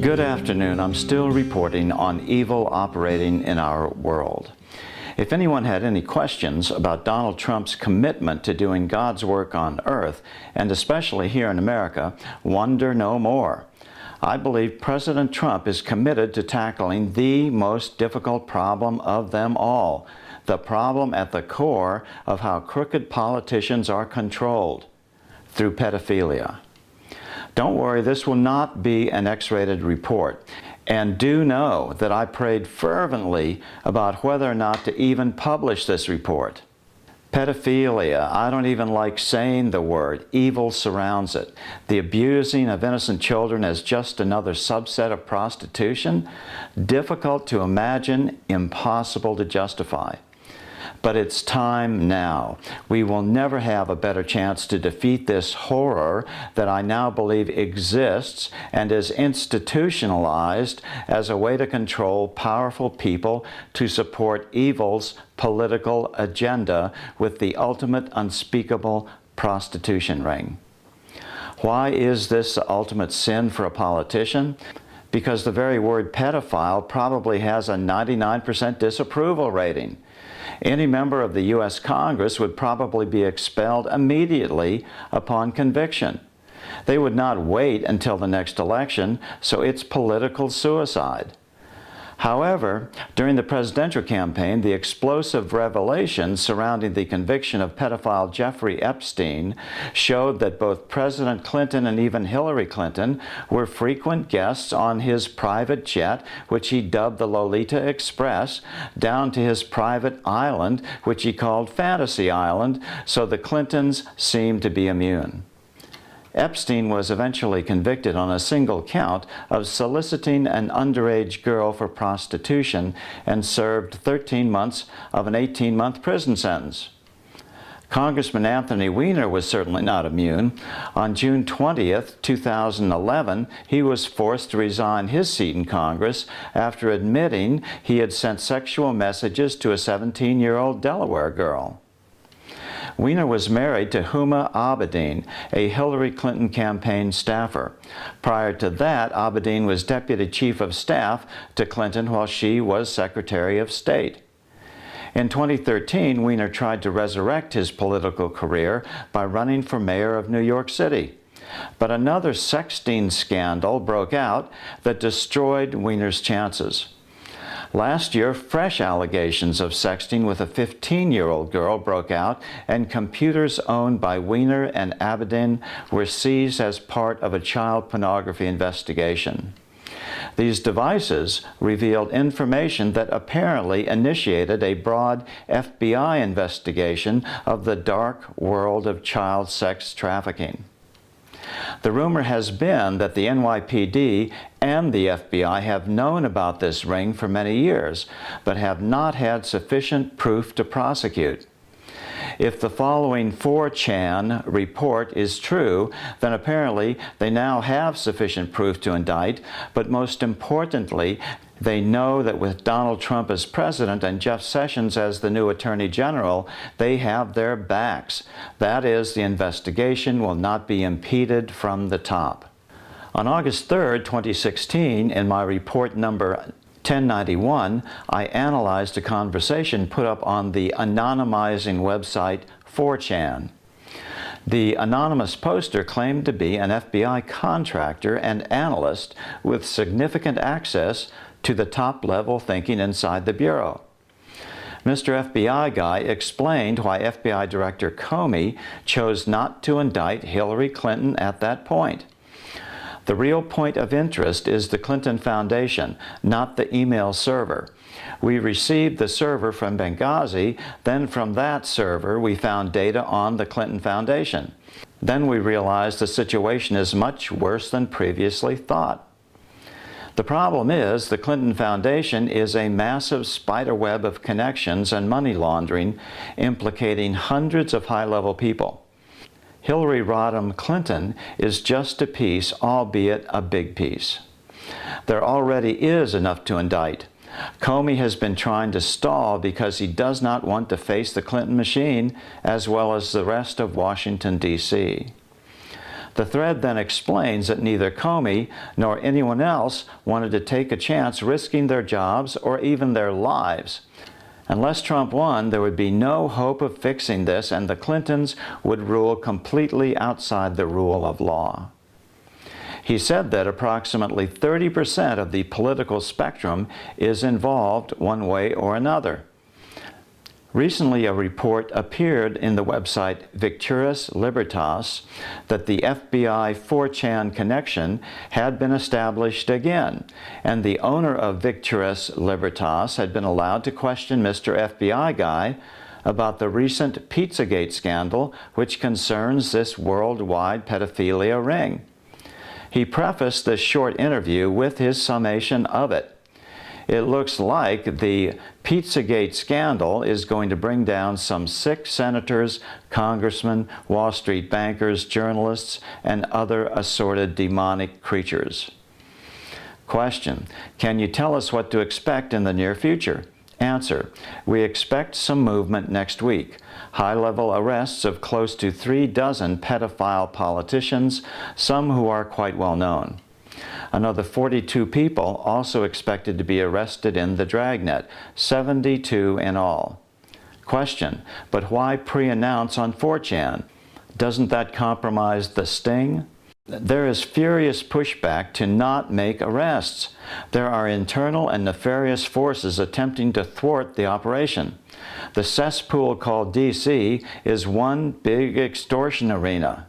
Good afternoon. I'm still reporting on evil operating in our world. If anyone had any questions about Donald Trump's commitment to doing God's work on earth, and especially here in America, wonder no more. I believe President Trump is committed to tackling the most difficult problem of them all, the problem at the core of how crooked politicians are controlled, through pedophilia. Don't worry, this will not be an X-rated report. And do know that I prayed fervently about whether or not to even publish this report. Pedophilia, I don't even like saying the word. Evil surrounds it. The abusing of innocent children as just another subset of prostitution? Difficult to imagine, impossible to justify. But it's time now. We will never have a better chance to defeat this horror that I now believe exists and is institutionalized as a way to control powerful people to support evil's political agenda with the ultimate unspeakable prostitution ring. Why is this the ultimate sin for a politician? Because the very word pedophile probably has a 99% disapproval rating. Any member of the U.S. Congress would probably be expelled immediately upon conviction. They would not wait until the next election, so it's political suicide. However, during the presidential campaign, the explosive revelations surrounding the conviction of pedophile Jeffrey Epstein showed that both President Clinton and even Hillary Clinton were frequent guests on his private jet, which he dubbed the Lolita Express, down to his private island, which he called Fantasy Island, so the Clintons seemed to be immune. Epstein was eventually convicted on a single count of soliciting an underage girl for prostitution and served 13 months of an 18-month prison sentence. Congressman Anthony Weiner was certainly not immune. On June 20th, 2011, he was forced to resign his seat in Congress after admitting he had sent sexual messages to a 17-year-old Delaware girl. Weiner was married to Huma Abedin, a Hillary Clinton campaign staffer. Prior to that, Abedin was Deputy Chief of Staff to Clinton while she was Secretary of State. In 2013, Weiner tried to resurrect his political career by running for mayor of New York City. But another sexting scandal broke out that destroyed Weiner's chances. Last year, fresh allegations of sexting with a 15-year-old girl broke out, and computers owned by Weiner and Abedin were seized as part of a child pornography investigation. These devices revealed information that apparently initiated a broad FBI investigation of the dark world of child sex trafficking. The rumor has been that the NYPD and the FBI have known about this ring for many years, but have not had sufficient proof to prosecute. If the following 4chan report is true, then apparently they now have sufficient proof to indict, but most importantly, they know that with Donald Trump as president and Jeff Sessions as the new Attorney General, they have their backs. That is, the investigation will not be impeded from the top. On August 3rd, 2016, in my report number 1091, I analyzed a conversation put up on the anonymizing website 4chan. The anonymous poster claimed to be an FBI contractor and analyst with significant access to the top-level thinking inside the Bureau. Mr. FBI guy explained why FBI Director Comey chose not to indict Hillary Clinton at that point. The real point of interest is the Clinton Foundation, not the email server. We received the server from Benghazi, then from that server we found data on the Clinton Foundation. Then we realized the situation is much worse than previously thought. The problem is the Clinton Foundation is a massive spiderweb of connections and money laundering implicating hundreds of high-level people. Hillary Rodham Clinton is just a piece, albeit a big piece. There already is enough to indict. Comey has been trying to stall because he does not want to face the Clinton machine as well as the rest of Washington, D.C. The thread then explains that neither Comey nor anyone else wanted to take a chance risking their jobs or even their lives. Unless Trump won, there would be no hope of fixing this, and the Clintons would rule completely outside the rule of law. He said that approximately 30% of the political spectrum is involved one way or another. Recently, a report appeared in the website Victuras Libertas that the FBI 4chan connection had been established again, and the owner of Victuras Libertas had been allowed to question Mr. FBI guy about the recent Pizzagate scandal, which concerns this worldwide pedophilia ring. He prefaced this short interview with his summation of it. It looks like the Pizzagate scandal is going to bring down some 6 senators, congressmen, Wall Street bankers, journalists, and other assorted demonic creatures. Question: can you tell us what to expect in the near future? Answer: we expect some movement next week. High-level arrests of close to 3 dozen pedophile politicians, some who are quite well known. Another 42 people also expected to be arrested in the dragnet, 72 in all. Question: but why pre-announce on 4chan? Doesn't that compromise the sting? There is furious pushback to not make arrests. There are internal and nefarious forces attempting to thwart the operation. The cesspool called D.C. is one big extortion arena.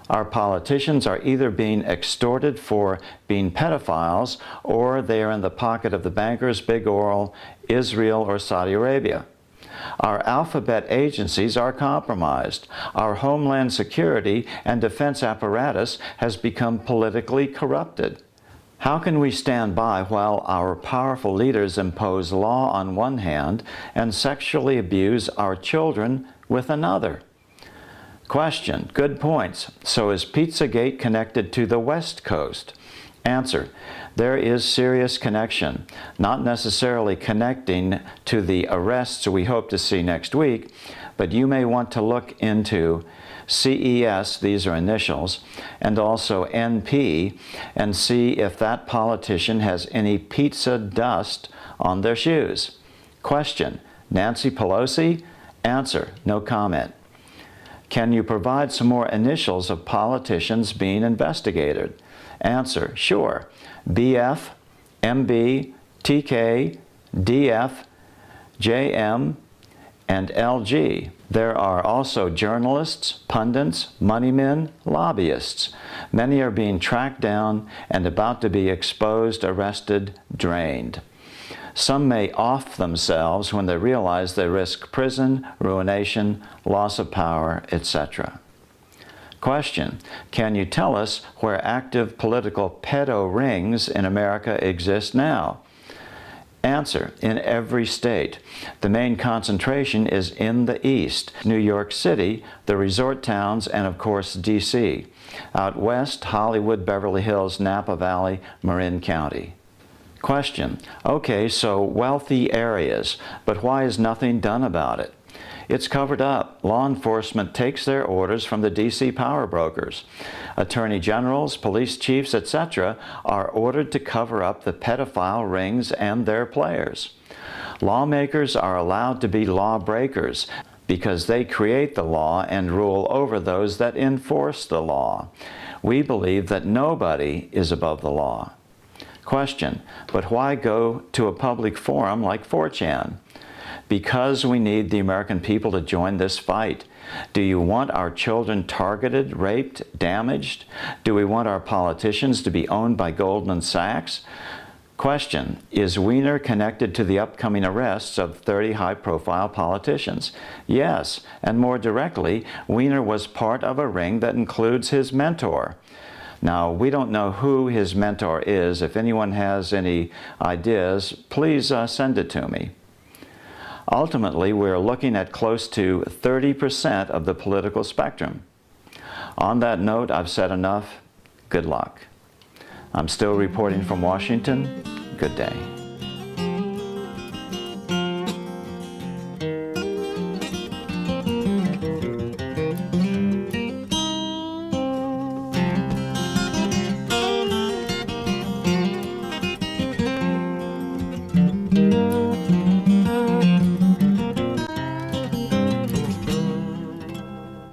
Our politicians are either being extorted for being pedophiles, or they are in the pocket of the bankers, big oil, Israel, or Saudi Arabia. Our alphabet agencies are compromised. Our homeland security and defense apparatus has become politically corrupted. How can we stand by while our powerful leaders impose law on one hand and sexually abuse our children with another? Question: good points. So is Pizzagate connected to the West Coast? Answer: there is serious connection, not necessarily connecting to the arrests we hope to see next week, but you may want to look into CES, these are initials, and also NP, and see if that politician has any pizza dust on their shoes. Question: Nancy Pelosi? Answer: no comment. Can you provide some more initials of politicians being investigated? Answer: sure. BF, MB, TK, DF, JM, and LG. There are also journalists, pundits, moneymen, lobbyists. Many are being tracked down and about to be exposed, arrested, drained. Some may off themselves when they realize they risk prison, ruination, loss of power, etc. Question: can you tell us where active political pedo rings in America exist now? Answer: in every state. The main concentration is in the East, New York City, the resort towns, and of course D.C. Out west, Hollywood, Beverly Hills, Napa Valley, Marin County. Question: okay, so wealthy areas, but why is nothing done about it? It's covered up. Law enforcement takes their orders from the D.C. power brokers. Attorney generals, police chiefs, etc. are ordered to cover up the pedophile rings and their players. Lawmakers are allowed to be lawbreakers because they create the law and rule over those that enforce the law. We believe that nobody is above the law. Question: but why go to a public forum like 4chan? Because we need the American people to join this fight. Do you want our children targeted, raped, damaged? Do we want our politicians to be owned by Goldman Sachs? Question: is Weiner connected to the upcoming arrests of 30 high-profile politicians? Yes, and more directly, Weiner was part of a ring that includes his mentor. Now, we don't know who his mentor is. If anyone has any ideas, please send it to me. Ultimately, we're looking at close to 30% of the political spectrum. On that note, I've said enough. Good luck. I'm still reporting from Washington. Good day.